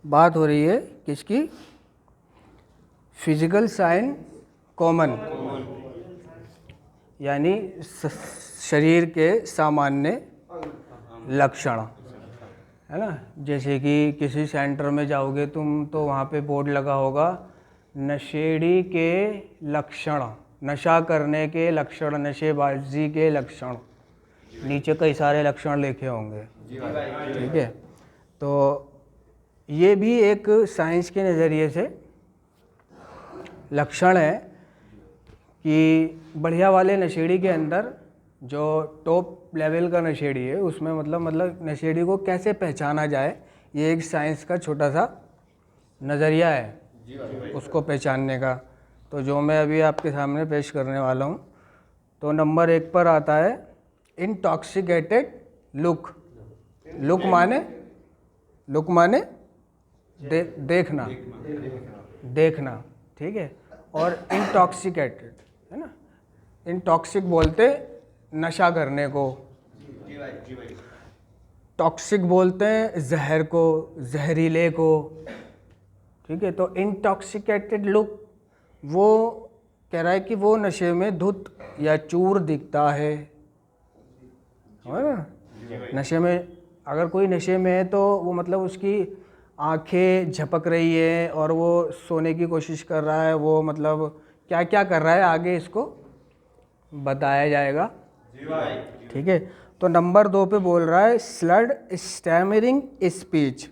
बात हो रही है किसकी? फिजिकल साइन कॉमन, यानी शरीर के सामान्य लक्षण, है ना। जैसे कि किसी सेंटर में जाओगे तुम तो वहाँ पे बोर्ड लगा होगा नशेड़ी के लक्षण, नशा करने के लक्षण, नशेबाजी के लक्षण, नीचे कई सारे लक्षण लिखे होंगे, ठीक है। तो ये भी एक साइंस के नज़रिए से लक्षण है कि बढ़िया वाले नशेड़ी के अंदर जो टॉप लेवल का नशेड़ी है उसमें मतलब नशेड़ी को कैसे पहचाना जाए, ये एक साइंस का छोटा सा नज़रिया है उसको पहचानने का। तो जो मैं अभी आपके सामने पेश करने वाला हूँ, तो नंबर 1 पर आता है इंटॉक्सिकेटेड लुक। लुक माने देखना, ठीक है। और इंटॉक्सिकेटेड, है ना, इंटॉक्सिक बोलते नशा करने को, टॉक्सिक बोलते हैं जहर को, जहरीले को, ठीक है। तो इंटॉक्सिकेटेड लुक वो कह रहा है कि वो नशे में धुत या चूर दिखता है ना। नशे में, अगर कोई नशे में है तो वो मतलब उसकी आंखें झपक रही है और वो सोने की कोशिश कर रहा है, वो मतलब क्या क्या कर रहा है आगे इसको बताया जाएगा, ठीक है। तो नंबर 2 पे बोल रहा है स्लर्ड स्टैमरिंग स्पीच,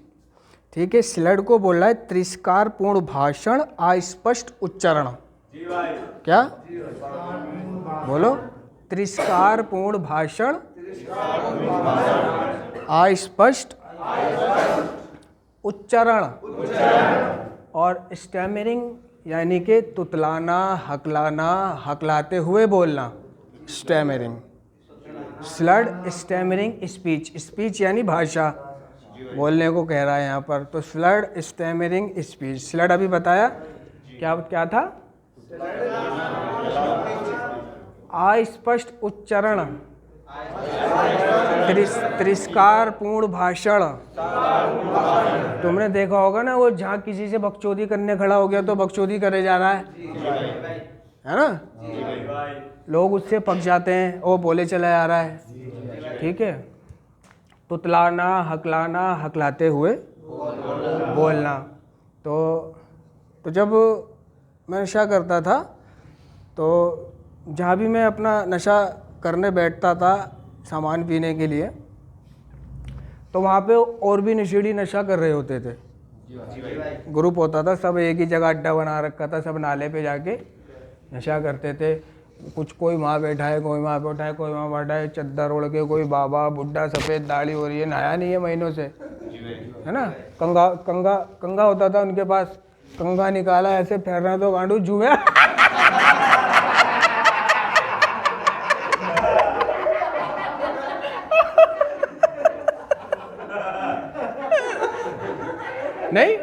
ठीक है। स्लर्ड को बोल रहा है तिरस्कारपूर्ण भाषण, अस्पष्ट उच्चारण। क्या बोलो? तिरस्कारपूर्ण भाषण, अस्पष्ट उच्चारण, और स्टैमरिंग यानी कि तुतलाना, हकलाना, हकलाते हुए बोलना, stammering. Slurred stammering speech, speech यानी भाषा, बोलने को कह रहा है यहाँ पर। तो स्लर्ड स्टैमरिंग स्पीच, स्लर्ड अभी बताया क्या क्या था? अस्पष्ट उच्चारण, तिरस्कारपूर्ण भाषण। तुमने देखा होगा ना, वो जहाँ किसी से बकचोदी करने खड़ा हो गया तो बकचोदी करे जा रहा है ना, लोग उससे पक जाते हैं, वो बोले चला जा रहा है, ठीक है। तुतलाना, हकलाना, हकलाते हुए बोलना। तो जब मैं नशा करता था तो जहाँ भी मैं अपना नशा करने बैठता था सामान पीने के लिए, तो वहाँ पे और भी नशेड़ी नशा कर रहे होते थे। ग्रुप होता था, सब एक ही जगह अड्डा बना रखा था, सब नाले पे जाके नशा करते थे। कुछ कोई वहाँ बैठा है, कोई वहाँ बैठा है, कोई वहाँ बैठा है, चद्दर ओढ़ के, कोई बाबा बुड्ढा, सफ़ेद दाढ़ी हो रही है, नहाया नहीं है महीनों से, है ना। कंगा होता था उनके पास, कंगा निकाला, ऐसे फेर रहा तो गांडू जुए नहीं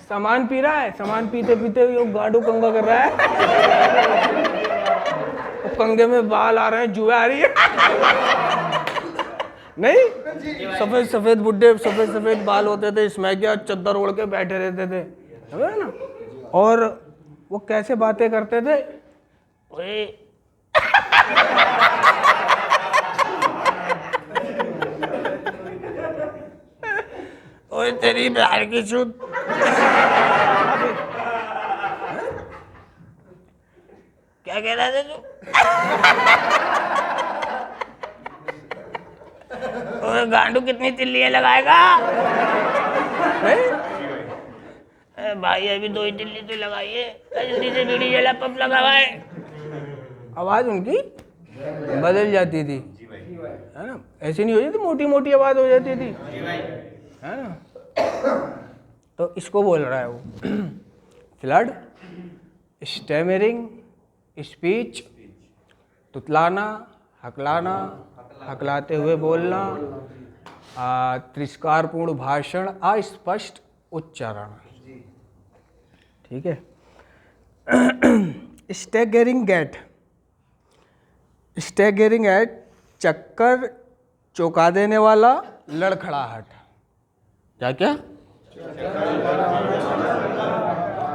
सामान पी रहा है, सामान पीते पीते गांडू कंगा कर रहा है, कंगे में बाल आ रहे हैं, जुए आ रही है नहीं, सफेद सफेद बुड्ढे, सफेद सफेद बाल होते थे, इसमें क्या चद्दर ओढ़ के बैठे रहते थे, है ना। और वो कैसे बातें करते थे, ओए तेरी बाहर की छूट, क्या कह रहा था तू? ओए गांडू कितनी तिल्लियां लगाएगा? भाई अभी 2 ही तिल्ली तो लगाई है, जल्दी से बीड़ी जला, पंप लगा है। आवाज उनकी बदल जाती थी, है ना, ऐसी नहीं हो जाती, मोटी मोटी आवाज हो जाती थी, है ना। तो इसको बोल रहा है वो फ्लड स्टैमरिंग स्पीच, तुतलाना, हकलाना, हकलाते हुए बोलना, तिरस्कारपूर्ण भाषण, अस्पष्ट उच्चारण, ठीक है। स्टैगरिंग गैट, स्टैगरिंग है चक्कर चौंका देने वाला, लड़खड़ाहट। क्या क्या?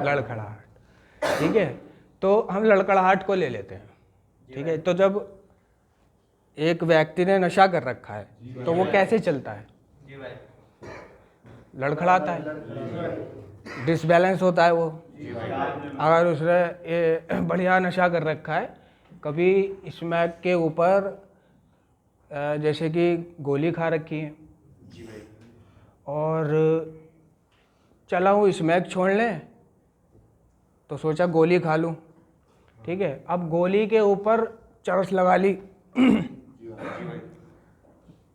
लड़खड़ाहट। ठीक है, तो हम लड़खड़ाहट को ले लेते हैं। ठीक है, तो जब एक व्यक्ति ने नशा कर रखा है तो वो कैसे चलता है? लड़खड़ाता है, डिसबैलेंस होता है वो। अगर उसने ये बढ़िया नशा कर रखा है, कभी स्मैक के ऊपर जैसे कि गोली खा रखी है और चला हूँ स्मैक छोड़ लें, तो सोचा गोली खा लूँ। ठीक है, अब गोली के ऊपर चरस लगा ली,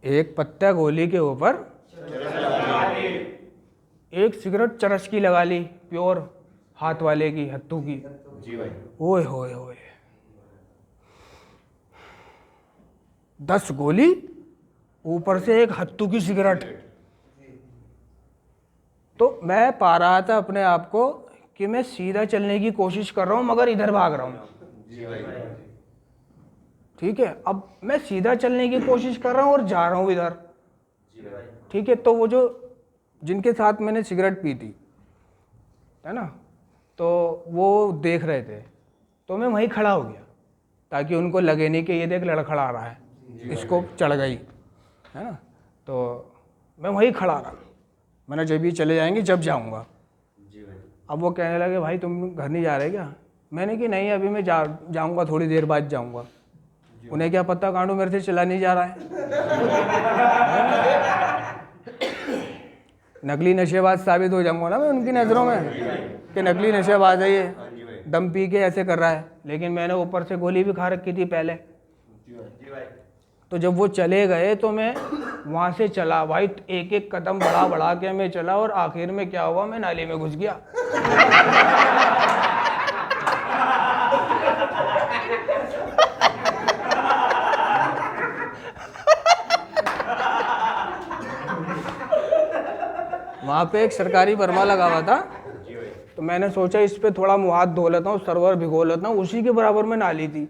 एक पत्ता गोली के ऊपर एक सिगरेट चरस की लगा ली, प्योर हाथ वाले की, हत्थू की। ओए होए होए, 10 गोली ऊपर से एक हत्थू की सिगरेट। तो मैं पा रहा था अपने आप को कि मैं सीधा चलने की कोशिश कर रहा हूं मगर इधर भाग रहा हूं। ठीक है, अब मैं सीधा चलने की कोशिश कर रहा हूं और जा रहा हूं इधर। ठीक है, तो वो जो जिनके साथ मैंने सिगरेट पी थी, है ना, तो वो देख रहे थे, तो मैं वहीं खड़ा हो गया ताकि उनको लगे नहीं कि ये देख लड़खड़ा रहा है, इसको चढ़ गई, है ना। तो मैं वहीं खड़ा रहा, मैंने जब ये चले जाएंगे जब जाऊंगा। अब वो कहने लगे भाई तुम घर नहीं जा रहे क्या? मैंने कि नहीं, अभी मैं जाऊंगा, थोड़ी देर बाद जाऊंगा। उन्हें क्या पता कांडू मेरे से चला नहीं जा रहा है। नकली नशेबाज साबित हो जाऊंगा ना मैं उनकी नज़रों में कि नकली नशेबाज है ये, दम पी के ऐसे कर रहा है। लेकिन मैंने ऊपर से गोली भी खा रखी थी पहले। तो जब वो चले गए तो मैं वहाँ से चला भाई, एक एक कदम बढ़ा बढ़ा के मैं चला और आखिर में क्या हुआ, मैं नाली में घुस गया। वहाँ पे एक सरकारी बर्मा लगा हुआ था, तो मैंने सोचा इस पे थोड़ा मुँह हाथ धो लेता हूँ, सर्वर भिगो लेता हूँ, उसी के बराबर में नाली थी।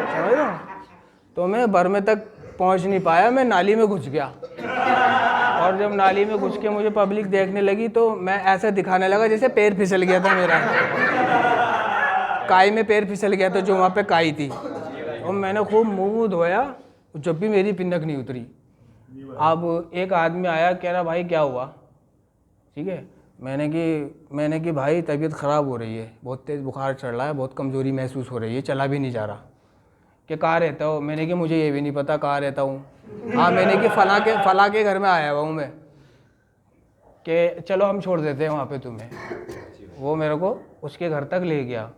समझ लो, तो मैं बर्मे तक पहुँच नहीं पाया, मैं नाली में घुस गया। और जब नाली में घुस के मुझे पब्लिक देखने लगी तो मैं ऐसे दिखाने लगा जैसे पैर फिसल गया था मेरा, काई में पैर फिसल गया था जो वहाँ पे काई थी। और मैंने खूब मुँह धोया, जब भी मेरी पिंडक नहीं उतरी। अब एक आदमी आया, कह रहा भाई क्या हुआ? ठीक है, मैंने कि भाई तबीयत ख़राब हो रही है, बहुत तेज़ बुखार चढ़ रहा है, बहुत कमज़ोरी महसूस हो रही है, चला भी नहीं जा रहा। कि कहाँ रहता हो? मैंने कि मुझे ये भी नहीं पता कहाँ रहता हूँ। हाँ, मैंने कि फला के घर में आया हुआ हूँ मैं, कि चलो हम छोड़ देते हैं वहाँ पे तुम्हें। वो मेरे को उसके घर तक ले गया।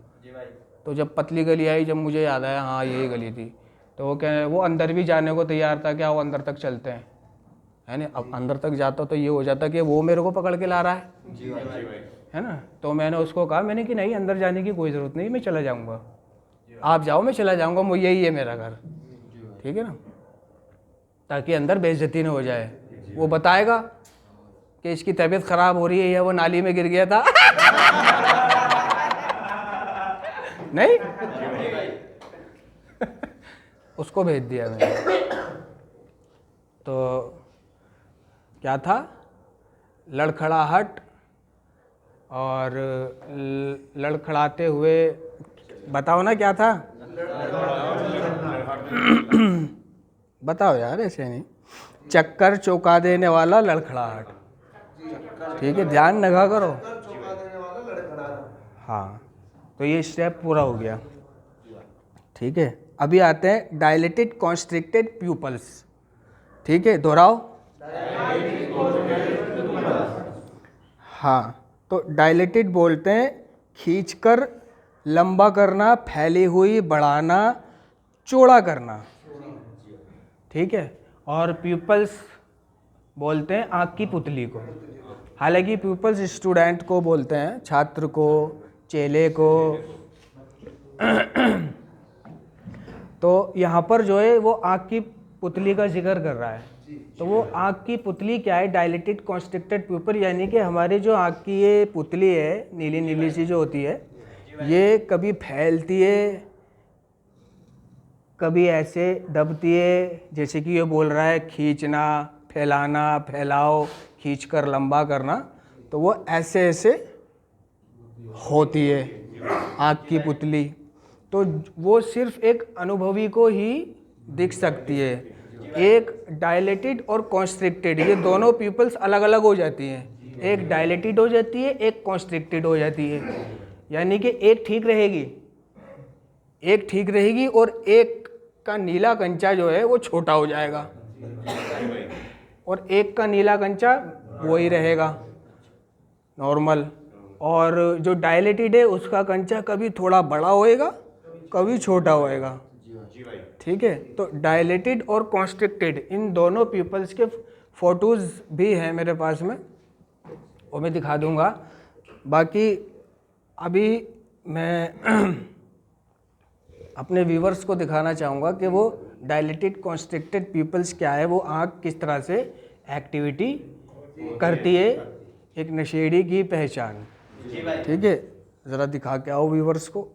तो जब पतली गली आई, जब मुझे याद आया हाँ यही गली थी, तो वो अंदर भी जाने को तैयार था, क्या वो अंदर तक चलते हैं, है ना। अब अंदर तक जाता तो ये हो जाता कि वो मेरे को पकड़ के ला रहा है ना। तो मैंने उसको कहा, मैंने कि नहीं अंदर जाने की कोई ज़रूरत नहीं, मैं चला जाऊँगा, आप जाओ मैं चला जाऊँगा, वो यही है मेरा घर। ठीक है ना, ताकि अंदर बेइज्जती न हो जाए। वो बताएगा कि इसकी तबीयत ख़राब हो रही है या वो नाली में गिर गया था। नहीं, उसको भेज दिया मैंने। तो क्या था, लड़खड़ाहट और लड़खड़ाते हुए, बताओ ना क्या था? बताओ यार, ऐसे नहीं, चक्कर चौंका देने वाला लड़खड़ाहट। ठीक है, ध्यान लगा करो। हाँ, तो ये स्टेप पूरा हो गया। ठीक है, अभी आते हैं डायलेटेड कॉन्स्ट्रिक्टेड प्यूपल्स। ठीक है, दोहराओ। हाँ, तो डायलेटेड बोलते हैं खींचकर लंबा करना, फैली हुई बढ़ाना, चौड़ा करना। ठीक है, और प्यूपल्स बोलते हैं आँख की पुतली को। हालांकि प्यूपल्स स्टूडेंट को बोलते हैं, छात्र को, चेले को। तो यहाँ पर जो है वो आँख की पुतली का जिक्र कर रहा है। तो वो आँख की पुतली क्या है? डायलेटेड कॉन्स्ट्रिक्टेड प्यूपल, यानी कि हमारी जो आँख की ये पुतली है, नीली नीली सी जो होती है, ये कभी फैलती है कभी ऐसे दबती है जैसे कि ये बोल रहा है खींचना, फैलाना, फैलाओ, खींच कर लंबा करना, तो वो ऐसे ऐसे होती है आँख की पुतली। तो वो सिर्फ एक अनुभवी को ही दिख सकती है। एक डायलेटेड और कॉन्स्ट्रिक्टेड, ये दोनों पीपल्स अलग अलग हो जाती हैं। एक डायलेटेड हो जाती है, एक कॉन्स्ट्रिक्टेड हो जाती है। यानी कि एक ठीक रहेगी, एक ठीक रहेगी और एक का नीला कंचा जो है वो छोटा हो जाएगा, और एक का नीला कंचा वही रहेगा नॉर्मल। और जो डायलेटेड है उसका कंचा कभी थोड़ा बड़ा होएगा, कभी छोटा होएगा। ठीक है, तो डायलेटेड और कॉन्स्ट्रिक्टेड इन दोनों पीपल्स के फोटोज़ भी हैं मेरे पास में, वो मैं दिखा दूंगा। बाकी अभी मैं अपने व्यूवर्स को दिखाना चाहूँगा कि वो डायलेटेड कॉन्स्ट्रिक्टेड पीपल्स क्या है, वो आँख किस तरह से एक्टिविटी करती है, एक नशेड़ी की पहचान। ठीक है, ज़रा दिखा के आओ व्यूवर्स को,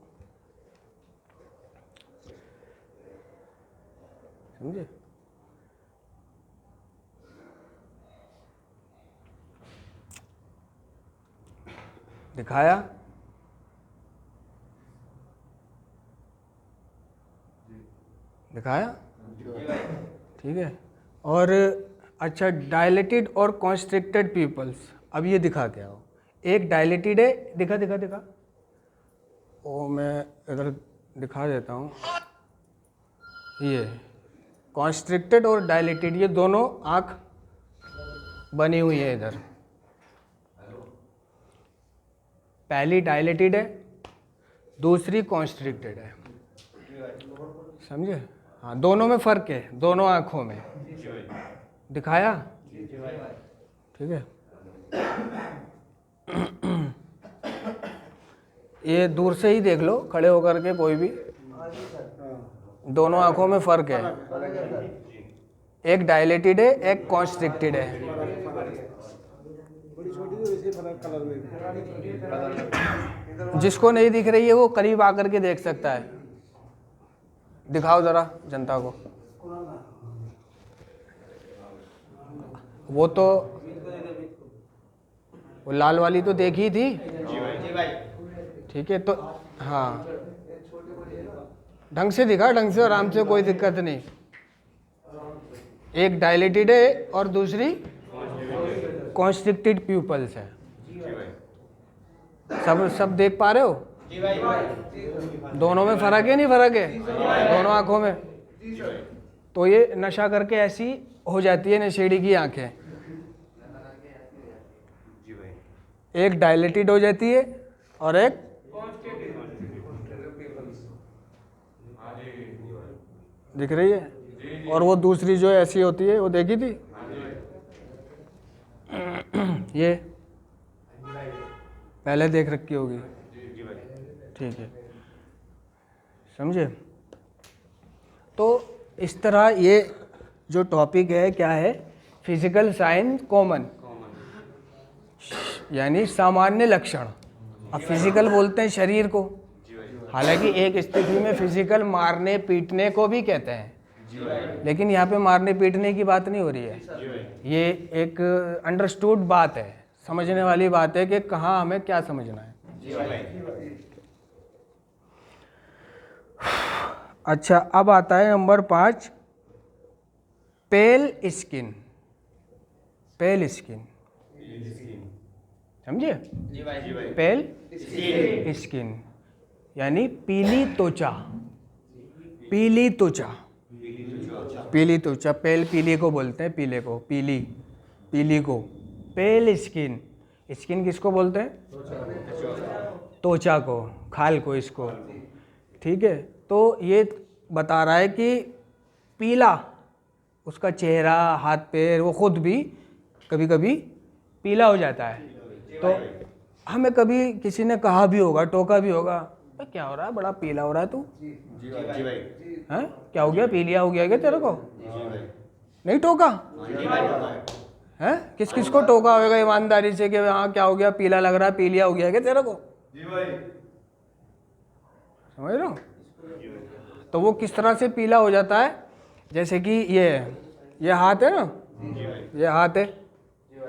समझे। दिखाया, दिखाया, ठीक है। और अच्छा, डायलेटेड और कॉन्स्ट्रिक्टेड पीपल्स, अब ये दिखा के आओ। एक डायलेटेड है, दिखा दिखा दिखा, ओ मैं इधर दिखा देता हूँ। ये कॉन्स्ट्रिक्टेड और डायलेटेड, ये दोनों आँख बनी हुई है इधर। पहली डायलेटेड है, दूसरी कॉन्स्ट्रिक्टेड है, समझे। हाँ, दोनों में फ़र्क है, दोनों आँखों में। दिखाया, ठीक है। ये दूर से ही देख लो, खड़े होकर के कोई भी, दोनों आँखों में फ़र्क है। एक डायलेटेड है, एक कॉन्स्ट्रिक्टेड है। जिसको नहीं दिख रही है वो करीब आकर के देख सकता है। दिखाओ ज़रा जनता को। वो तो वो लाल वाली तो देखी थी, ठीक है। तो हाँ, ढंग से दिखा, ढंग से, आराम से, कोई दिक्कत नहीं। एक डायलेटेड है और दूसरी कॉन्स्ट्रिक्टेड प्यूपल्स है। सब देख पा रहे हो? दोनों में फ़र्क है, नहीं फ़र्क है दोनों आँखों में। तो ये नशा करके ऐसी हो जाती है नशेड़ी की आँखें, एक डायलेटेड हो जाती है और एक दिख रही है, और वो दूसरी जो ऐसी होती है, वो देखी थी ये पहले देख रखी होगी, ठीक है, समझे। तो इस तरह ये जो टॉपिक है क्या है, फिजिकल साइन कॉमन, यानी सामान्य लक्षण। अब फिजिकल बोलते हैं शरीर को, हालांकि एक स्थिति में फिजिकल मारने पीटने को भी कहते हैं, लेकिन यहाँ पे मारने पीटने की बात नहीं हो रही है। ये एक अंडरस्टूड बात है, समझने वाली बात है कि कहाँ हमें क्या समझना है। अच्छा, अब आता है नंबर 5, पेल स्किन। पेल स्किन, समझे, पेल स्किन यानी पीली त्वचा। पीली त्वचा, पीली त्वचा, पेल पीली को बोलते हैं, पीले को, पीली, पीली को पेल स्किन। स्किन किसको बोलते हैं? त्वचा को, खाल को, इसको, ठीक है। तो ये बता रहा है कि पीला, उसका चेहरा, हाथ पैर, वो खुद भी कभी कभी पीला हो जाता है। तो हमें कभी किसी ने कहा भी होगा, टोका भी होगा, क्या हो रहा है, बड़ा पीला हो रहा है तू, हैं, क्या हो गया, पीलिया हो गया क्या तेरे को? नहीं टोका है? किस किस को टोका होगा ईमानदारी से कि हाँ क्या हो गया, पीला लग रहा है, पीलिया हो गया क्या तेरे को? समझ रहे हो? तो वो किस तरह से पीला हो जाता है, जैसे कि ये हाथ है ना, ये हाथ है,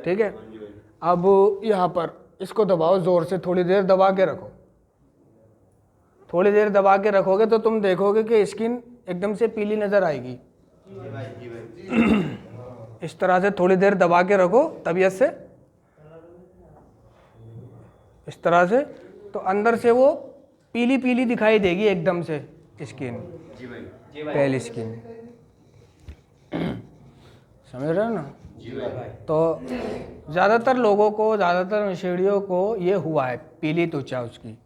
ठीक है। अब यहाँ पर इसको दबाओ ज़ोर से, थोड़ी देर दबा के रखो। थोड़ी देर दबा के रखोगे तो तुम देखोगे कि स्किन एकदम से पीली नज़र आएगी। इस तरह से थोड़ी देर दबा के रखो तबीयत से, इस तरह से, तो अंदर से वो पीली पीली दिखाई देगी एकदम से स्किन, पहली स्किन। समझ रहे हो ना? तो ज़्यादातर लोगों को, ज़्यादातर नशेड़ियों को ये हुआ है, पीली त्वचा उसकी,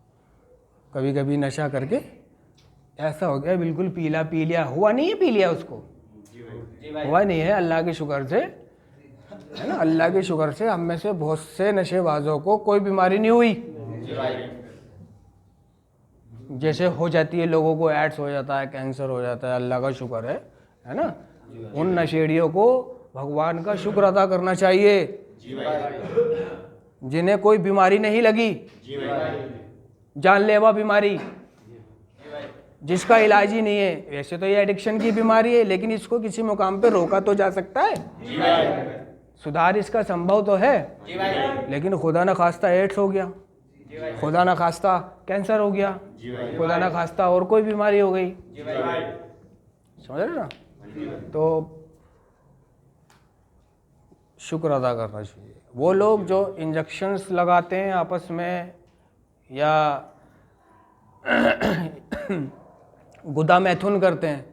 कभी कभी नशा करके ऐसा हो गया बिल्कुल पीला पीलिया। हुआ नहीं है पीलिया उसको, हुआ नहीं है, अल्लाह के शुक्र से, है ना, अल्लाह के शुक्र से हम में से बहुत से नशेबाजों को कोई बीमारी नहीं हुई। जैसे हो जाती है लोगों को, एड्स हो जाता है, कैंसर हो जाता है, अल्लाह का शुक्र है ना। उन नशेड़ियों को भगवान का शुक्र अदा करना चाहिए जिन्हें कोई बीमारी नहीं लगी, जानलेवा बीमारी जिसका इलाज ही नहीं है। वैसे तो ये एडिक्शन की बीमारी है, लेकिन इसको किसी मुकाम पे रोका तो जा सकता है, सुधार इसका संभव तो है, लेकिन खुदा न खास्ता एड्स हो गया, खुदा न खास्ता कैंसर हो गया, खुदा न खास्ता और कोई बीमारी हो गई, समझ रहे ना। तो शुक्र अदा करना चाहिए। वो लोग जो इंजेक्शंस लगाते हैं आपस में, या गुदा मैथुन करते हैं,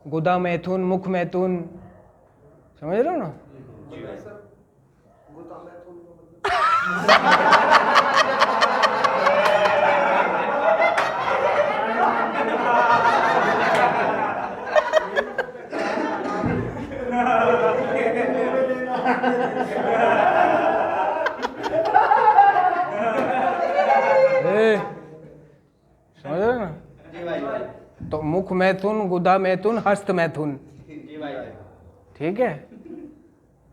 गुदा मैथुन, मुख मैथुन, समझ रहे हो ना। समझ रहे ना। तो मुख मैथुन, गुदा मैथुन, हस्त मैथुन, ठीक है।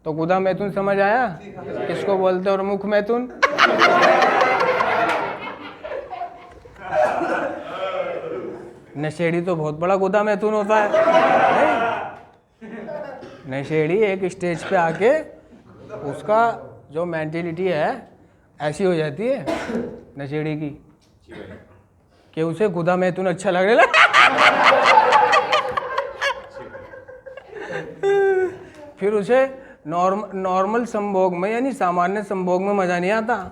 तो गुदा मैथुन समझ आया किसको बोलते हैं, और मुख मैथुन नशेड़ी तो बहुत बड़ा गुदा मैथुन होता है। नशेड़ी एक स्टेज पे आके उसका जो मेंटेलिटी है ऐसी हो जाती है नशेड़ी की कि उसे गुदा मैथुन अच्छा लगने लगा। फिर उसे नॉर्मल संभोग में, यानी सामान्य संभोग में मजा नहीं आता।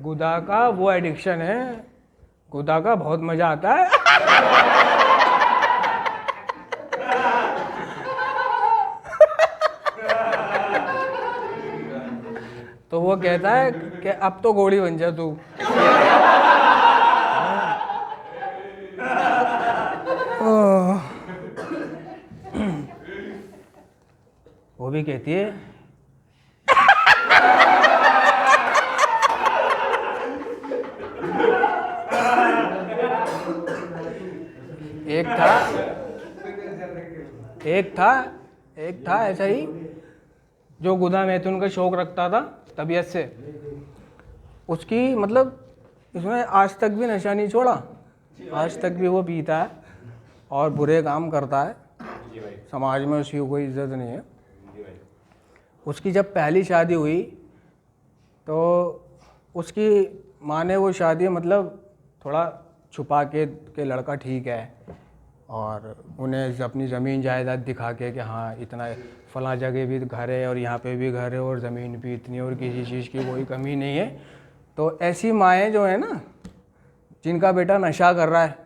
गुदा का वो एडिक्शन है, गुदा का बहुत मजा आता है। तो वो कहता है कि अब तो घोड़ी बन जा तू। वो भी कहती है एक था ऐसा ही जो गुदा मैथुन का शौक रखता था तबीयत से, उसकी मतलब इसमें आज तक भी नशा नहीं छोड़ा, आज तक भी वो पीता है और बुरे काम करता है, समाज में उसकी कोई इज्जत नहीं है। उसकी जब पहली शादी हुई तो उसकी माँ ने वो शादी मतलब थोड़ा छुपा के लड़का ठीक है, और उन्हें अपनी ज़मीन जायदाद दिखा के कि हाँ इतना फलां जगह भी घर है और यहाँ पे भी घर है और ज़मीन भी इतनी और किसी चीज़ की कोई कमी नहीं है। तो ऐसी माएँ जो है ना, जिनका बेटा नशा कर रहा है,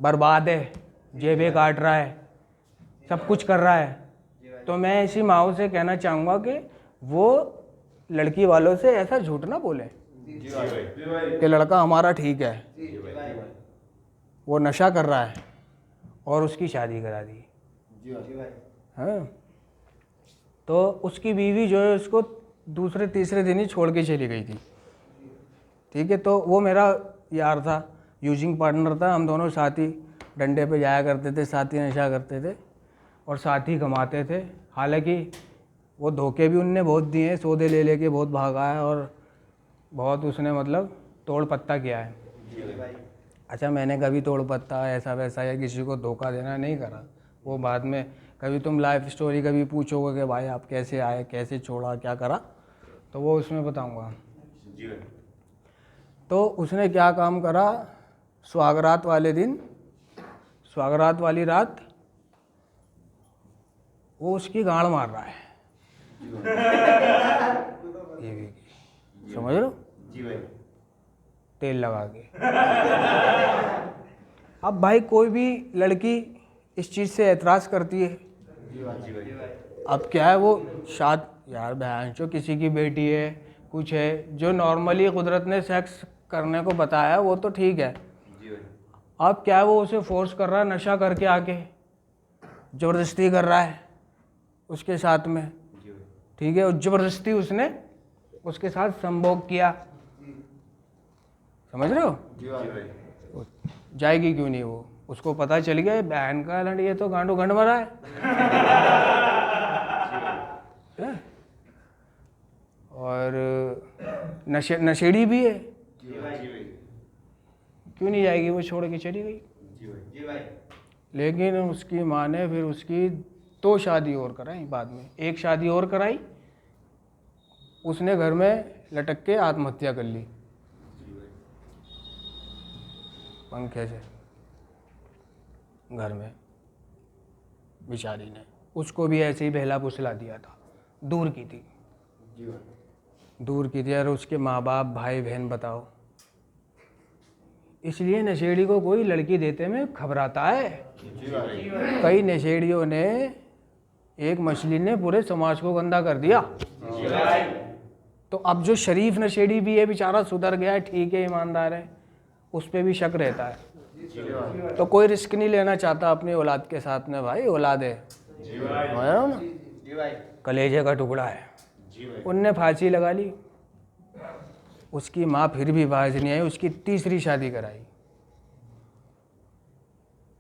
बर्बाद है, जेबें काट रहा है, सब कुछ कर रहा है, तो मैं ऐसी माँओं से कहना चाहूँगा कि वो लड़की वालों से ऐसा झूठ ना बोले कि लड़का हमारा ठीक है, वो नशा कर रहा है और उसकी शादी करा दी। हाँ, तो उसकी बीवी जो है उसको दूसरे तीसरे दिन ही छोड़ के चली गई थी, ठीक है। तो वो मेरा यार था, यूजिंग पार्टनर था, हम दोनों साथ ही डंडे पे जाया करते थे, साथ ही नशा करते थे और साथ ही कमाते थे। हालांकि वो धोखे भी उनने बहुत दिए हैं, सौदे ले लेके बहुत भागा है और बहुत उसने मतलब तोड़ पत्ता किया है। अच्छा, मैंने कभी तोड़ पत्ता ऐसा वैसा या किसी को धोखा देना नहीं करा। वो बाद में कभी तुम लाइफ स्टोरी कभी पूछोगे कि भाई आप कैसे आए, कैसे छोड़ा, क्या करा, तो वो उसमें बताऊंगा। तो उसने क्या काम करा, सुहागरात वाले दिन, सुहागरात वाली रात वो उसकी गांड मार रहा है। ये भी समझ लो, तेल लगा के। अब भाई कोई भी लड़की इस चीज़ से एतराज़ करती है। अब क्या है, वो यार बहन जो किसी की बेटी है, कुछ है, जो नॉर्मली कुदरत ने सेक्स करने को बताया वो तो ठीक है। अब क्या है, वो उसे फोर्स कर रहा है, नशा करके आके ज़बरदस्ती कर रहा है उसके साथ में, ठीक है। और ज़बरदस्ती उसने उसके साथ संभोग किया, समझ रहे हो। जाएगी क्यों नहीं वो, उसको पता चल गया बहन का लड़, ये तो गांडो गंड मरा है। और नशेड़ी भी है, क्यों नहीं जाएगी, वो छोड़ के चली गई। लेकिन उसकी माँ ने फिर उसकी 2 शादी और कराई, बाद में 1 शादी और कराई, उसने घर में लटक के आत्महत्या कर ली पंखे से, घर में बेचारी ने। उसको भी ऐसे ही बहला फुसला दिया था, दूर की थी, दूर की थी। और उसके माँ बाप भाई बहन बताओ, इसलिए नशेड़ी को कोई लड़की देते में घबराता है। कई नशेड़ियों ने, एक मछली ने पूरे समाज को गंदा कर दिया। तो अब जो शरीफ नशेड़ी भी है बेचारा, सुधर गया है, ठीक है, ईमानदार है, उस पर भी शक रहता है। तो कोई रिस्क नहीं लेना चाहता अपनी औलाद के साथ में। भाई औलाद है ना, कलेजे का टुकड़ा है, उनने फांसी लगा ली। उसकी माँ फिर भी बाज नहीं आई, उसकी 3री शादी कराई।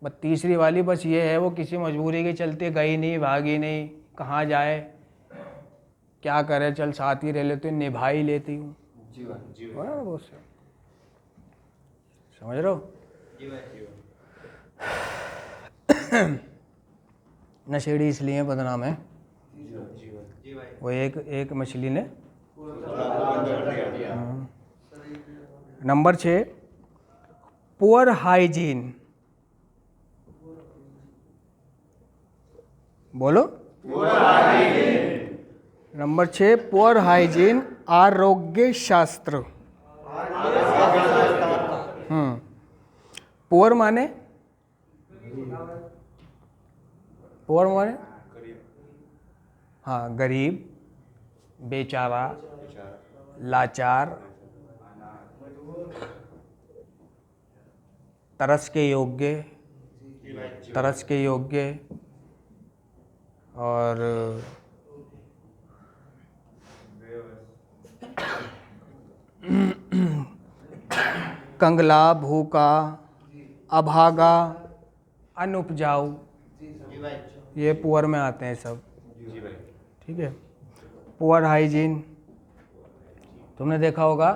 बस 3री वाली बस ये है, वो किसी मजबूरी के चलते गई नहीं, भागी नहीं, कहाँ जाए क्या करे, चल साथ ही रह लेती हूँ, निभा ही लेती हूँ, समझ रहे हो। नशेड़ी इसलिए बदनाम है, वो एक मछली ने। Number 6, poor hygiene. बोलो, नंबर 6, पुअर हाइजीन, आरोग्य शास्त्र। पुअर माने, पुअर माने हाँ, गरीब, बेचारा, लाचार, तरस के योग्य, तरस के योग्य, और कंगला, भूखा, अभागा, अनुपजाऊ, ये पुअर में आते हैं सब, ठीक है। पुअर हाइजीन, तुमने देखा होगा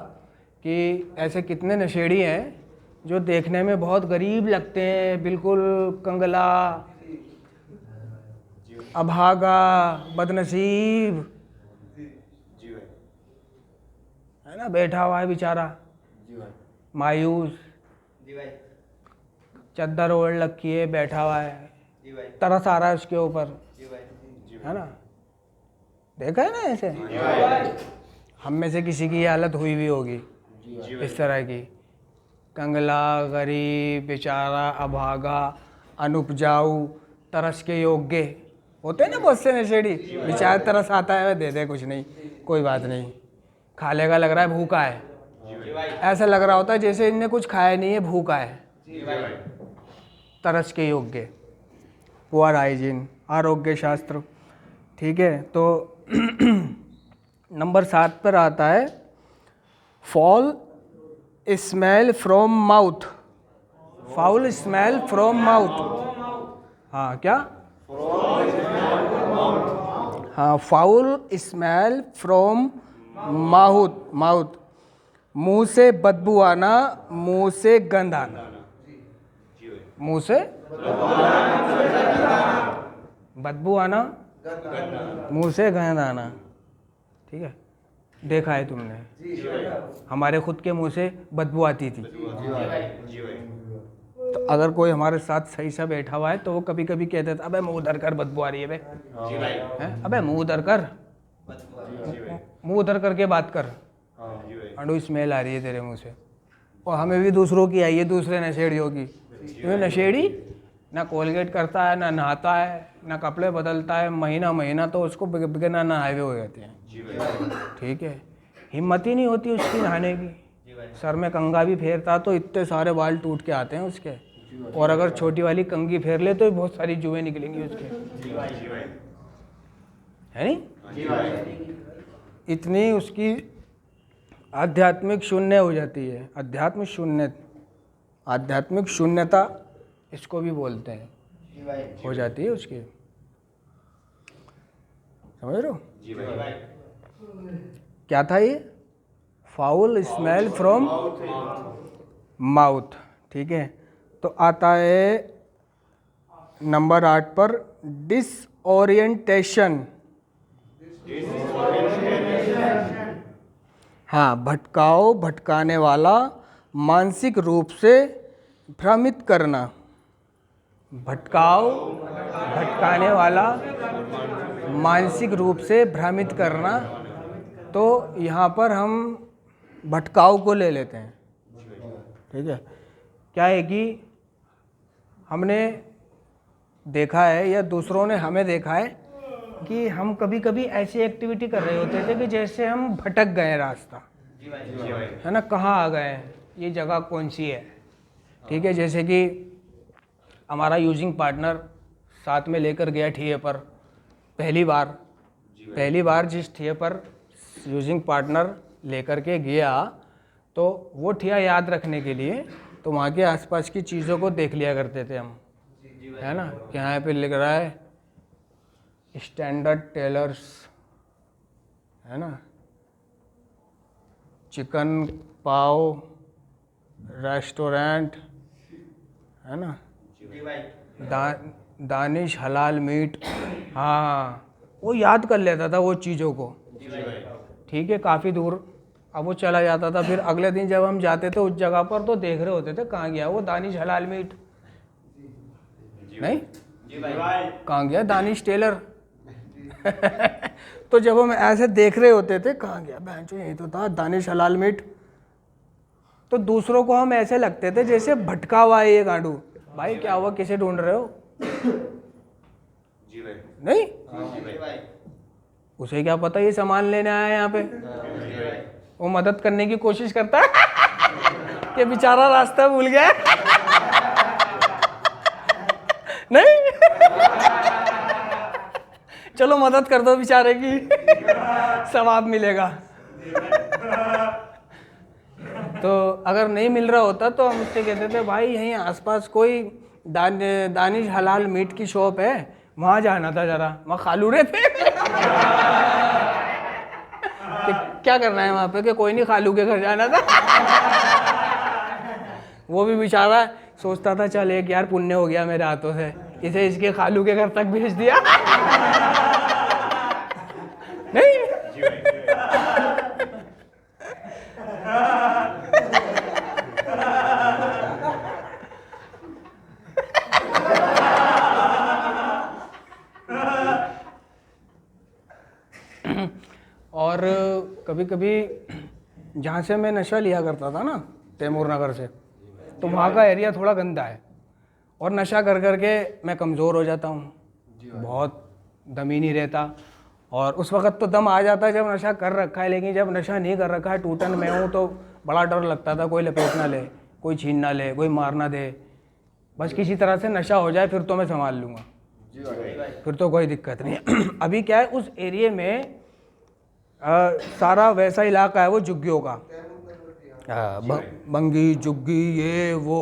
कि ऐसे कितने नशेड़ी हैं जो देखने में बहुत गरीब लगते हैं, बिल्कुल कंगला, अभागा, बदनसीब, है ना, बैठा हुआ है बेचारा, मायूस, चद्दर ओढ़ रखी है, बैठा हुआ है, तरस आ रहा है उसके ऊपर, है ना। देखा है ना ऐसे, हम में से किसी की ये हालत हुई भी होगी इस तरह की, कंगला, गरीब, बेचारा, अभागा, अनुपजाऊ, तरस के योग्य। होते हैं ना बहुत से नशेड़ी, बेचारा तरस आता है, दे दे, कुछ नहीं, कोई बात नहीं, खा लेगा, लग रहा है भूखा है, ऐसा लग रहा होता है जैसे इनने कुछ खाया नहीं है, भूखा है। तरस के योग्य, पुअर हाइजीन, आरोग्य शास्त्र, ठीक है। तो नंबर 7 पर आता है fall smell from mouth. Foul smell from mouth. हाँ क्या? हाँ, foul smell from mouth. Mouth, मुंह से बदबू आना, मुंह से गंध आना। मुंह से बदबू आना, मुंह से गंध आना। ठीक है, देखा है तुमने, हमारे खुद के मुंह से बदबू आती थी। तो अगर कोई हमारे साथ सही से बैठा हुआ है तो वो कभी कभी कहते थे, अबे मुंह उधर कर, बदबू आ रही है बे। हैं? अबे मुंह उधर कर, मुंह उधर करके बात कर, अंडू स्मेल आ रही है तेरे मुंह से। और हमें भी दूसरों की आई है, दूसरे नशेड़ियों की। क्यों? नशेड़ी ना कोलगेट करता है, ना नहाता है, ना कपड़े बदलता है, महीना महीना तो उसको बिना नहाए हुए हो जाते हैं। ठीक है, हिम्मत ही नहीं होती उसकी नहाने की। सर में कंघा भी फेरता तो इतने सारे बाल टूट के आते हैं उसके, और अगर छोटी वाली कंघी फेर ले तो बहुत सारी जुएं निकलेंगी उसके, है नहीं? इतनी उसकी आध्यात्मिक शून्य हो जाती है। आध्यात्मिक शून्यता इसको भी बोलते हैं, हो जाती है उसकी। समझ रहे हो? क्या था ये? Foul smell from mouth. ठीक है, तो आता है नंबर 8 पर, डिसओरिएंटेशन। हाँ, भटकाओ, भटकाने वाला, मानसिक रूप से भ्रमित करना। भटकाओ, भटकाने वाला, मानसिक रूप से भ्रमित करना। तो यहाँ पर हम भटकाव को ले लेते हैं। ठीक है, क्या है कि हमने देखा है या दूसरों ने हमें देखा है कि हम कभी कभी ऐसी एक्टिविटी कर रहे होते थे कि जैसे हम भटक गए रास्ता, है ना, कहाँ आ गए, ये जगह कौन सी है। ठीक है, जैसे कि हमारा यूजिंग पार्टनर साथ में लेकर गया ठिये पर पहली बार जिस ठिये पर यूजिंग पार्टनर लेकर के गया, तो वो ठिया याद रखने के लिए तो वहाँ के आसपास की चीज़ों को देख लिया करते थे हम, है ना, कि यहाँ पे लिख रहा है स्टैंडर्ड टेलर्स, है ना, चिकन पाव रेस्टोरेंट, है ना, दानिश हलाल मीट। हाँ, वो याद कर लेता था वो चीज़ों को। ठीक है, काफ़ी दूर अब वो चला जाता था। फिर अगले दिन जब हम जाते थे उस जगह पर तो देख रहे होते थे कहाँ गया वो दानिश हलाल मीट, नहीं कहाँ गया दानिश टेलर। तो जब हम ऐसे देख रहे होते थे कहाँ गया बहनचोद, यही तो था दानिश हलाल मीट, तो दूसरों को हम ऐसे लगते थे जैसे भटका हुआ है ये गांडू। भाई क्या हुआ, किसे ढूंढ रहे हो? नहीं, उसे क्या पता ये सामान लेने आया यहाँ पे। वो मदद करने की कोशिश करता है कि बेचारा रास्ता भूल गया। नहीं, चलो मदद कर दो बेचारे की, सवाब मिलेगा। तो अगर नहीं मिल रहा होता तो हम उससे कहते थे भाई यहीं आसपास कोई दानिश हलाल मीट की शॉप है, वहाँ जाना था जरा, वहाँ खालू रहे थे। कि क्या करना है वहाँ पे, कि कोई नहीं, खालू के घर जाना था। वो भी बेचारा सोचता था चल एक यार पुण्य हो गया मेरे हाथों से, इसे इसके खालू के घर तक भेज दिया। नहीं और कभी कभी जहाँ से मैं नशा लिया करता था ना, तैमूर नगर से, तो वहाँ का एरिया थोड़ा गंदा है, और नशा कर कर के मैं कमज़ोर हो जाता हूँ, बहुत दम ही नहीं रहता। और उस वक़्त तो दम आ जाता है जब नशा कर रखा है, लेकिन जब नशा नहीं कर रखा है, टूटन में हूँ, तो बड़ा डर लगता था कोई लपेट ना ले, कोई छीन ना ले, कोई मार ना दे। बस किसी तरह से नशा हो जाए फिर तो मैं संभाल लूँगा, फिर तो कोई दिक्कत नहीं। अभी क्या है उस एरिए में सारा वैसा इलाका है वो जुग्गियों का, बंगी जुग्गी ये वो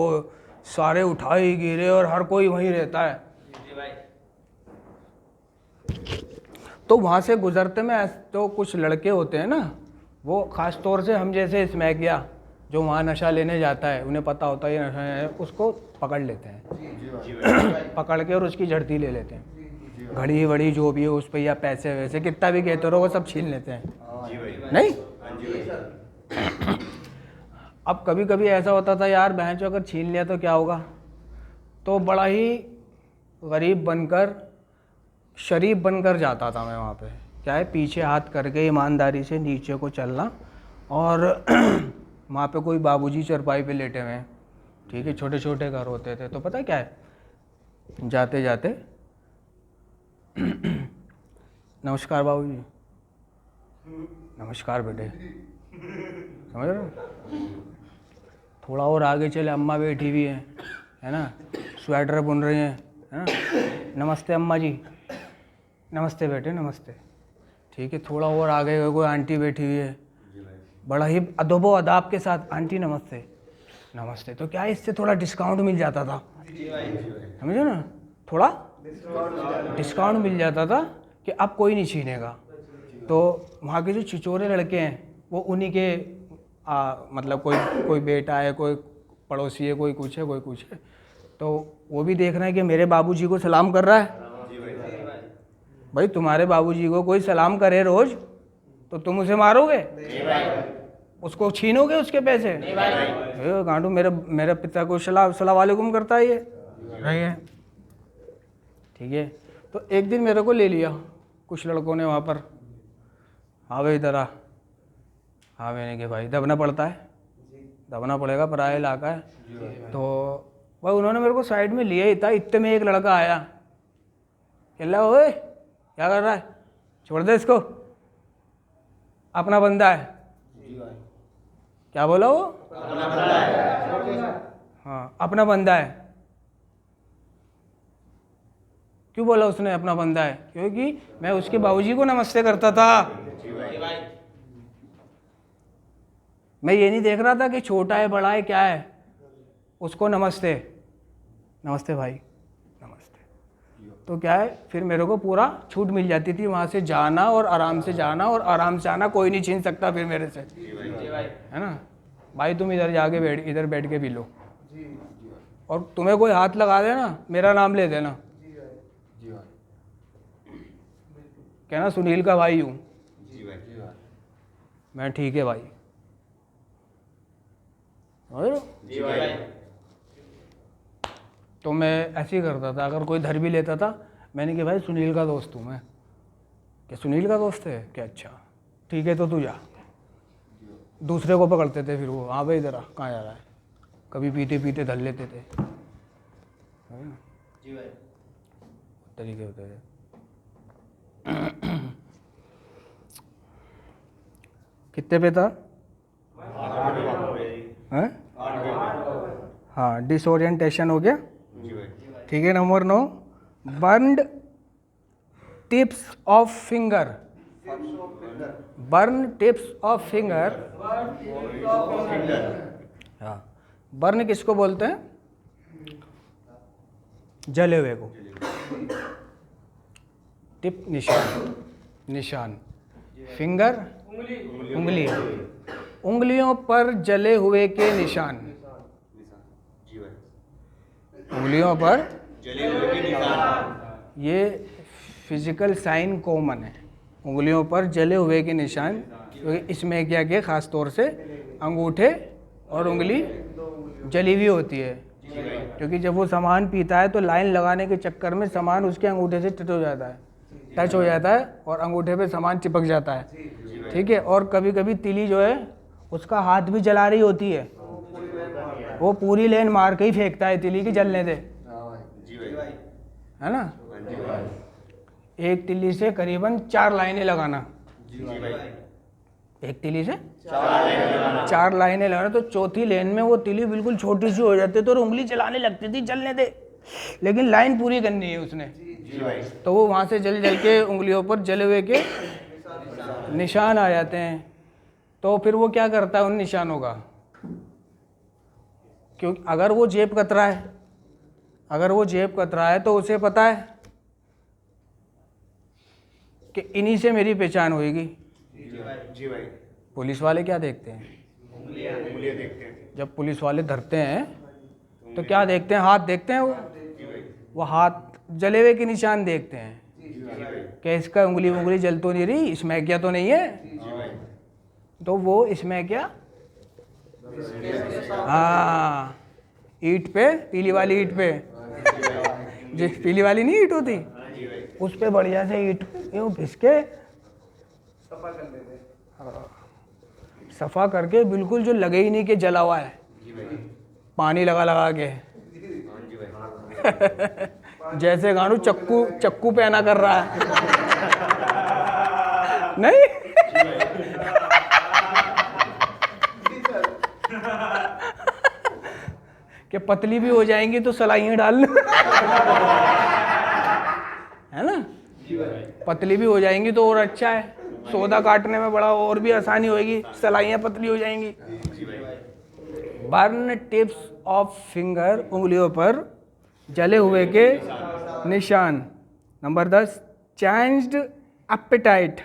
सारे उठाए गिरे और हर कोई वहीं रहता है। तो वहाँ से गुजरते में तो कुछ लड़के होते हैं ना, वो ख़ास तौर से हम जैसे स्मैकिया जो वहाँ नशा लेने जाता है, उन्हें पता होता है ये नशा है, उसको पकड़ लेते हैं पकड़ के और उसकी झड़ती ले लेते हैं। घड़ी वड़ी जो भी है उस पर, या पैसे वैसे कितना भी कहते रहो, वो सब छीन लेते हैं। नहीं, अब कभी कभी ऐसा होता था यार, बहन चो अगर छीन लिया तो क्या होगा, तो बड़ा ही गरीब बनकर शरीफ बनकर जाता था मैं वहाँ पे। क्या है, पीछे हाथ करके ईमानदारी से नीचे को चलना, और वहाँ पे कोई बाबूजी चरपाई पे लेटे हुए हैं, ठीक है, छोटे छोटे घर होते थे। तो पता है क्या है, जाते जाते नमस्कार बाबूजी, नमस्कार बेटे, समझ रहे हो, थोड़ा और आगे चले अम्मा बैठी हुई है ना, स्वेटर बुन रही हैं, है ना, नमस्ते अम्मा जी, नमस्ते बेटे नमस्ते, ठीक है। थोड़ा और आगे कोई आंटी बैठी हुई है, बड़ा ही अदब व अदाब के साथ, आंटी नमस्ते नमस्ते। तो क्या है, इससे थोड़ा डिस्काउंट मिल जाता था, समझे ना, थोड़ा डिस्काउंट मिल जाता था कि अब कोई नहीं छीनेगा। तो वहाँ के जो छिछोरे लड़के हैं वो उन्हीं के मतलब कोई बेटा है, कोई पड़ोसी है, कोई कुछ है, कोई कुछ है, तो वो भी देख रहे हैं कि मेरे बाबूजी को सलाम कर रहा है। भाई तुम्हारे बाबूजी को कोई सलाम करे रोज तो तुम उसे मारोगे? उसको छीनोगे उसके पैसे? गांडू, मेरे पिता को सलाम वालेकुम करता है ये, नहीं है, ठीक है। तो एक दिन मेरे को ले लिया कुछ लड़कों ने वहाँ पर, हाँ भाई इधर आ, हाँ मैंने कि भाई दबना पड़ता है, दबना पड़ेगा, पराया इलाका है। तो भाई उन्होंने मेरे को साइड में लिया ही था, इतने में एक लड़का आया, कहला ओए क्या कर रहा है, छोड़ दे इसको, अपना बंदा है। क्या बोला वो? हाँ अपना बंदा है। क्यों बोला उसने अपना बंदा है? क्योंकि मैं उसके बाबूजी को नमस्ते करता था। मैं ये नहीं देख रहा था कि छोटा है बड़ा है क्या है, उसको नमस्ते, नमस्ते भाई नमस्ते। तो क्या है, फिर मेरे को पूरा छूट मिल जाती थी वहाँ से जाना और आराम से जाना और आराम से आना, कोई नहीं छीन सकता फिर मेरे से, है ना। भाई तुम इधर जाके बैठ, इधर बैठ के पी लो, और तुम्हें कोई हाथ लगा देना मेरा नाम ले देना, कहना सुनील का भाई हूँ मैं, ठीक है भाई, जी भाई। तो मैं ऐसे ही करता था, अगर कोई धर भी लेता था मैंने कि भाई सुनील का दोस्त हूँ मैं। क्या सुनील का दोस्त है क्या? अच्छा ठीक है तो तू जा। दूसरे को पकड़ते थे फिर वो, हाँ भाई इधर आ, कहाँ जा रहा है, कभी पीते पीते धर लेते थे, जी भाई, तरीके होते थे। कितने पे था? हाँ, डिसोरिएंटेशन हो गया, ठीक है। Number 9, burned tips of finger, burn tips of finger. हाँ, बर्न किसको बोलते हैं? जले हुए को। टिप निशान, निशान, फिंगर उंगली, उंगलियों पर जले हुए के निशान, उंगलियों पर जले हुए के निशान, ये फिजिकल साइन कॉमन है, उंगलियों पर जले हुए के निशान। क्योंकि इसमें क्या क्या खास तौर से अंगूठे और उंगली जली हुई होती है, क्योंकि जब वो सामान पीता है तो लाइन लगाने के चक्कर में सामान उसके अंगूठे से टच हो जाता है, टच हो जाता है और अंगूठे पे सामान चिपक जाता है, ठीक है। और कभी कभी तिली जो है उसका हाथ भी जला रही होती है, वो पूरी लेन मार के ही फेंकता है तिली की जलने दे, है ना। एक तिली से करीबन 4 लाइनें लगाना, एक तिली से 4 लाइनें लगाना, तो चौथी लेन में वो तिली बिल्कुल छोटी सी हो जाती है, तो उंगली चलाने लगती थी, जलने दे, लेकिन लाइन पूरी करनी है उसने। तो वो वहाँ से जल जल के उंगलियों पर जले हुए के निशान आ जाते हैं। तो फिर वो क्या करता है उन निशानों का, क्योंकि अगर वो जेब कतरा है, अगर वो जेब कतरा है तो उसे पता है कि इन्हीं से मेरी पहचान होगी। जी भाई। पुलिस वाले क्या देखते हैं? उंगलियां देखते हैं। जब पुलिस वाले धरते हैं तो क्या देखते हैं? हाथ देखते हैं। वो हाथ जले हुए के निशान देखते हैं कि इसका उंगली जल तो नहीं रही, इसमें क्या तो नहीं है। तो वो इसमें क्या, हाँ, ईंट पे, पीली वाली ईंट पे, जो पीली वाली नहीं ईंट होती, उस पे बढ़िया से ईंट यूं घिस के सफा करके, बिल्कुल जो लगे ही नहीं कि जला हुआ है, पानी लगा लगा के जैसे गानू चक्कू पहना कर रहा है नहीं कि पतली भी हो जाएंगी तो सलाइयाँ डाल है ना, पतली भी हो जाएंगी तो और अच्छा है, सौदा काटने में बड़ा और भी आसानी होगी, सलाइयाँ पतली हो जाएंगी। बर्न टिप्स ऑफ फिंगर, उंगलियों पर जले हुए के निशान। Number 10, changed appetite.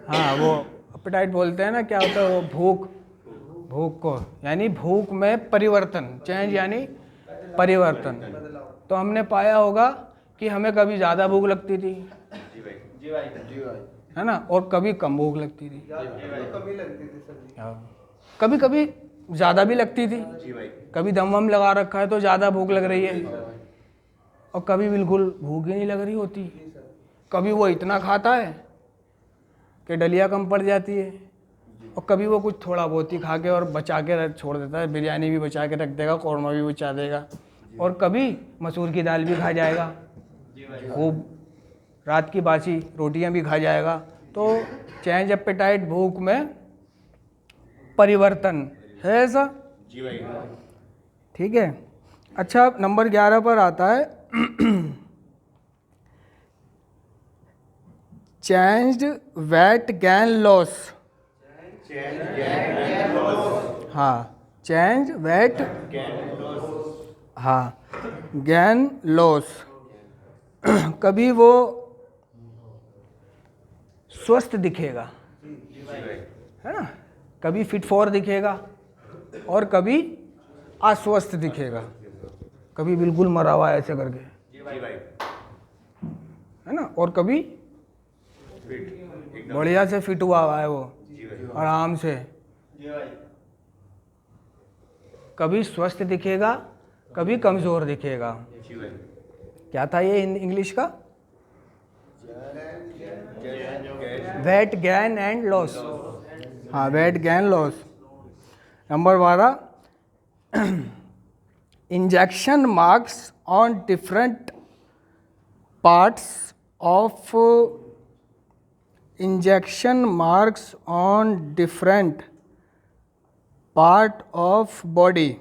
हाँ, वो एपेटाइट बोलते हैं ना, क्या होता है वो, भूख को, यानी भूख में परिवर्तन, चेंज यानी परिवर्तन। तो हमने पाया होगा कि हमें कभी ज़्यादा भूख लगती थी, है ना, और कभी कम भूख लगती थी, कभी कभी ज़्यादा भी लगती थी, कभी दम वम लगा रखा है तो ज़्यादा भूख लग रही है, और कभी बिल्कुल भूख ही नहीं लग रही होती। कभी वो इतना खाता है कि डलिया कम पड़ जाती है, और कभी वो कुछ थोड़ा बहुत ही खा के और बचा के छोड़ देता है, बिरयानी भी बचा के रख देगा, कौरमा भी बचा देगा, और कभी मसूर की दाल भी खा जाएगा, खूब रात की बासी रोटियां भी खा जाएगा। तो चेंज एपेटाइट, भूख में परिवर्तन है ऐसा। जी भाई। ठीक है। अच्छा, नंबर 11 पर आता है चेंज्ड वेट गेन लॉस। हाँ, चेंज वेट, हाँ, गेन लॉस। कभी वो स्वस्थ दिखेगा, है ना, कभी फिट फॉर दिखेगा, और कभी अस्वस्थ दिखेगा, कभी बिल्कुल मरा हुआ ऐसे करके, है ना, और कभी बढ़िया से फिट हुआ है वो, आराम से। कभी स्वस्थ दिखेगा, कभी कमजोर दिखेगा। क्या था ये इंग्लिश का? Weight gain and loss. हाँ, weight gain loss. Number 12, injection marks on different parts of, injection marks on different part of body,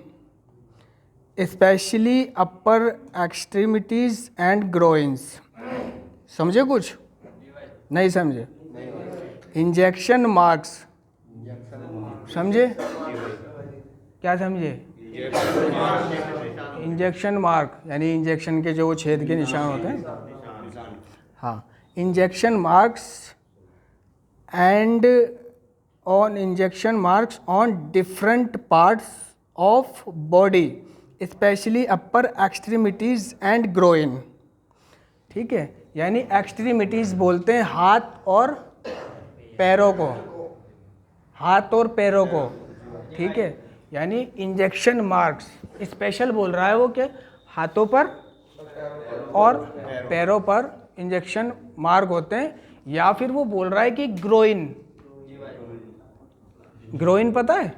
specially upper extremities and groins. समझे कुछ? नहीं समझे? इंजेक्शन मार्क्स समझे? क्या समझे? इंजेक्शन मार्क यानी इंजेक्शन के जो वो छेद के निशान होते हैं। हाँ, injection marks and on, injection marks on different parts of body, specially upper extremities and groin. ठीक है, यानी एक्सट्रीमिटीज बोलते हैं हाथ और पैरों को, हाथ और पैरों को। ठीक है, यानी इंजेक्शन मार्क्स, स्पेशल बोल रहा है वो कि हाथों पर और पैरों पर इंजेक्शन मार्क होते हैं, या फिर वो बोल रहा है कि ग्रोइन, ग्रोइन पता है?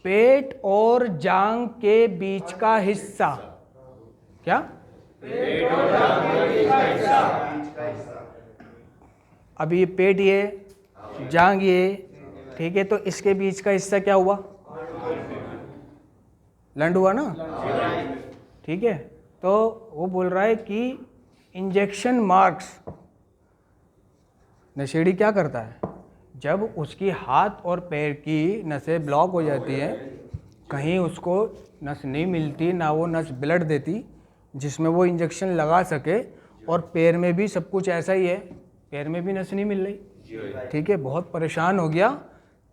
पेट और जांग के बीच का हिस्सा। क्या? पेट और जांग के बीच का हिस्सा। अभी ये पेट, ये जांग, ये, ठीक है, तो इसके बीच का हिस्सा क्या हुआ? लंड हुआ ना। ठीक है, तो वो बोल रहा है कि इंजेक्शन मार्क्स नशेड़ी क्या करता है, जब उसकी हाथ और पैर की नसें ब्लॉक हो जाती हैं, कहीं उसको नस नहीं मिलती, ना वो नस ब्लड देती जिसमें वो इंजेक्शन लगा सके, और पैर में भी सब कुछ ऐसा ही है, पैर में भी नस नहीं मिल रही, ठीक है, बहुत परेशान हो गया,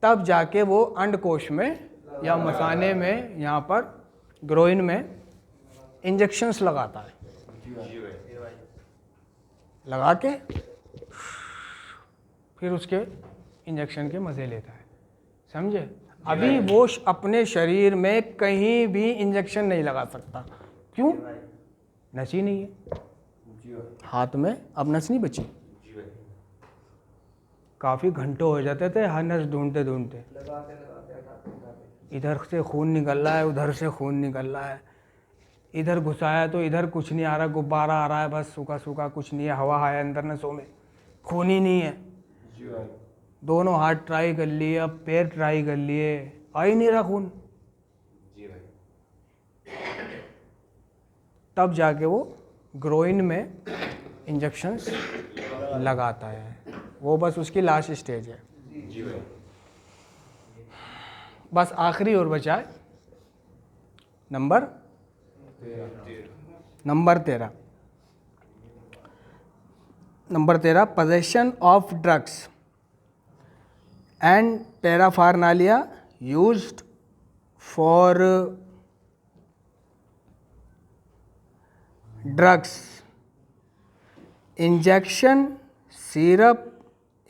तब जाके वो अंडकोश में या मसाने में, यहाँ पर ग्रोइन में इंजेक्शंस लगाता है, लगा के फिर उसके इंजेक्शन के मज़े लेता है, समझे। अभी वो अपने शरीर में कहीं भी इंजेक्शन नहीं लगा सकता, क्यों, नस ही नहीं है हाथ में, अब नस नहीं बची। काफ़ी घंटों हो जाते थे हर नस ढूंढते ढूंढते, इधर से खून निकल रहा है, उधर से खून निकल रहा है, इधर घुसाया तो इधर कुछ नहीं आ रहा, गुब्बारा आ रहा है बस, सूखा सूखा, कुछ नहीं है, हवा है अंदर नसों में, खून ही नहीं है। दोनों हाथ ट्राई कर लिए, अब पैर ट्राई कर लिए, आ ही नहीं रहा खून। तब जाके वो ग्रोइन में इंजेक्शंस लगाता है, वो बस उसकी लास्ट स्टेज है। बस आखिरी और बचा है number 13, possession of drugs and paraphernalia used for drugs, injection, syrup,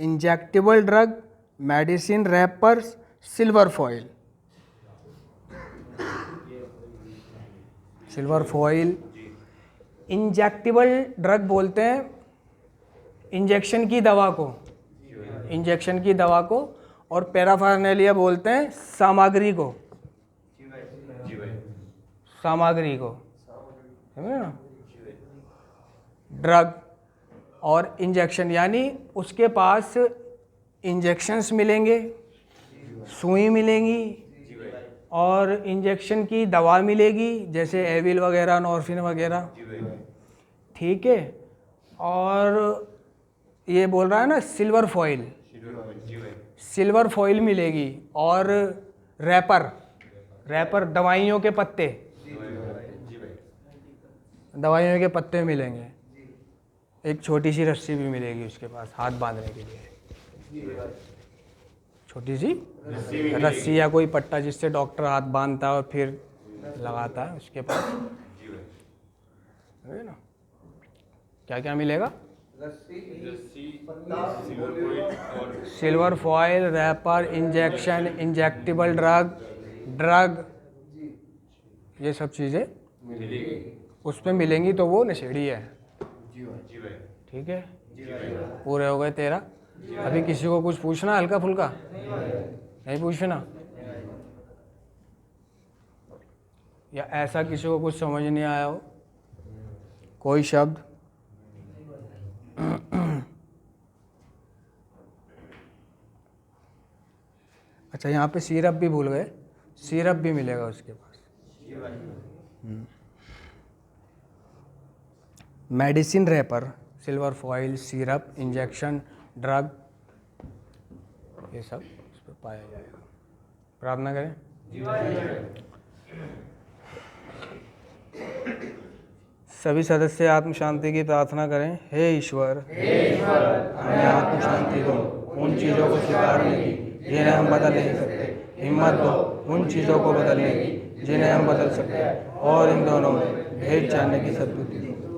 injectable drug, medicine wrappers, silver foil। Silver foil injectable drug बोलते हैं इंजेक्शन की दवा को, और पैराफर्नेलिया बोलते हैं सामग्री को, समझे ना। ड्रग और इंजेक्शन, यानी उसके पास इंजेक्शंस मिलेंगे, सुई मिलेंगी, और इंजेक्शन की दवा मिलेगी, जैसे एविल वगैरह, नॉर्फिन वगैरह, ठीक है। और ये बोल रहा है ना सिल्वर फॉइल मिलेगी, और रैपर दवाइयों के पत्ते मिलेंगे, एक छोटी सी रस्सी भी मिलेगी उसके पास हाथ बांधने के लिए, छोटी सी रस्सी या कोई पट्टा जिससे डॉक्टर हाथ बांधता है और फिर लगाता है उसके पास, है ना। क्या क्या मिलेगा, silver foil, wrapper, injection, injectable drug, ये सब चीज़ें उस पर मिलेंगी, तो वो नशेड़ी है, ठीक है। पूरे हो गए 13। अभी किसी को कुछ पूछना हल्का फुल्का, नहीं पूछना, या ऐसा किसी को कुछ समझ नहीं आया हो, कोई शब्द। अच्छा, यहाँ पे सिरप भी भूल गए, सिरप भी मिलेगा उसके पास, medicine wrapper, silver foil, syrup, injection, drug, ये सब उस पर पाया जाएगा। प्रार्थना करें। सभी सदस्य आत्म शांति की प्रार्थना करें। हे ईश्वर, हमें आत्म शांति दो, उन चीज़ों को स्वीकारने की जिन्हें हम बदल नहीं सकते, हिम्मत दो उन चीज़ों को बदलने की जिन्हें हम बदल सकते हैं, और इन दोनों में भेद जानने की सद्बुद्धि दो।